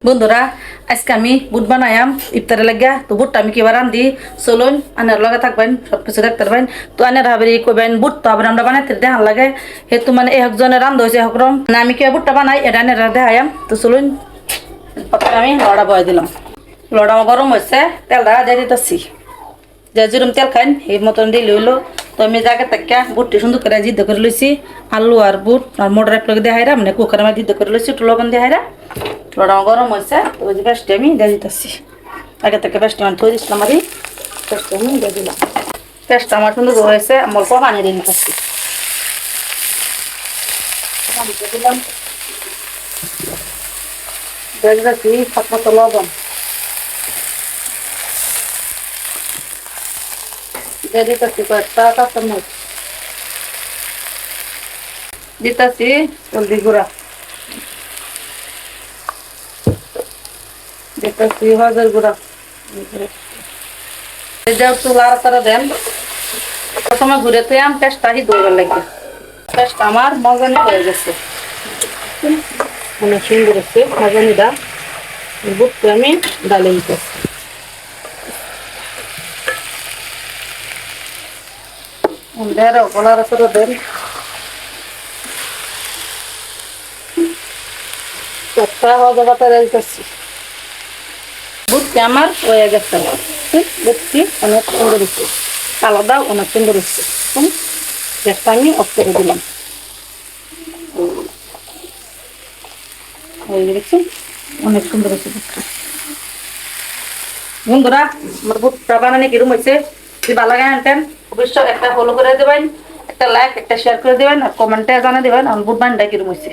বন্ধুরা আজকে আমি বুট বানায়াম ইফতারে লাগিয়া তো বুটটা আমি কিবার রান্ধি চলুন আনার লগে থাকবেন সবকিছু দেখতে পারবেন তো আনার ভাবি কইবেন বুট তো আবার আমরা বানাইতে দেখান লাগে হেতু মানে একজনের রান্ধ হয়েছে হকরম না আমি কিভাবে বুটটা বানাই এটা আনারা দেখায়াম তো চলুন প্রথমে আমি লড়া বয়ে দিলাম লড়া গরম হয়েছে তেলটা দিয়ে দিতেছি যে যেরকম তেল খাইন এই মতন দিলে হইলো তো আমি জায়গা থেকে বুটটি সুন্দর করে জিদ্দ করে লইছি আলু আর বুট আর মোটর এক লগে দেখাইরা মানে কুকারে আমি জিদ্দ করে লইছি একটু লবণ দেখাইরা লড়া গরম হয়েছে ওই যে পেস্টটি আমি দিয়ে দিতেছি আগে থেকে পেস্টটি আমি থই দিচ্ছিলাম আর পেস্টটি আমি দিয়ে দিলাম পেস্টটা আমার সুন্দর হয়েছে আমার অল্প পানি দিয়ে নিতেছি দিলাম দিয়ে দিতেছি সাত মতো লবণ দিয়ে দিতেছি কয়েকটা কাঁচামরিচ দিতেছি হলদি গুঁড়া দিতেছি হলদের গুঁড়া একটু লাড়াচাড়া দেন প্রথমে ঘুরে তুই আম পেস্টটা হি দৌড়ার লাগবে পেস্টটা আমার মজানি হয়ে গেছে অনেক সুন্দর হচ্ছে মজানিটা বুটটা আমি ডালে দিতেছি দেড় লাড়াচাড়া দেন একটা হজা পাতা দিতেছি বুটটি আমার হয়ে গেছে বুটটি অনেক সুন্দর হচ্ছে কালারটাও অনেক সুন্দর হচ্ছে গ্যাসটা আমি অফ করে দিলাম হয়ে গেছে অনেক সুন্দর হচ্ছে বুটটা বন্ধুরা আমার বুটটা বানানো কিরম হয়েছে যদি ভালো লাগে আনতেন অবশ্যই একটা ফলো করে দেবেন একটা লাইক একটা শেয়ার করে দেবেন আর কমেন্টে জানিয়ে দেবেন আমার বুট বানানোটা কিরম হয়েছে।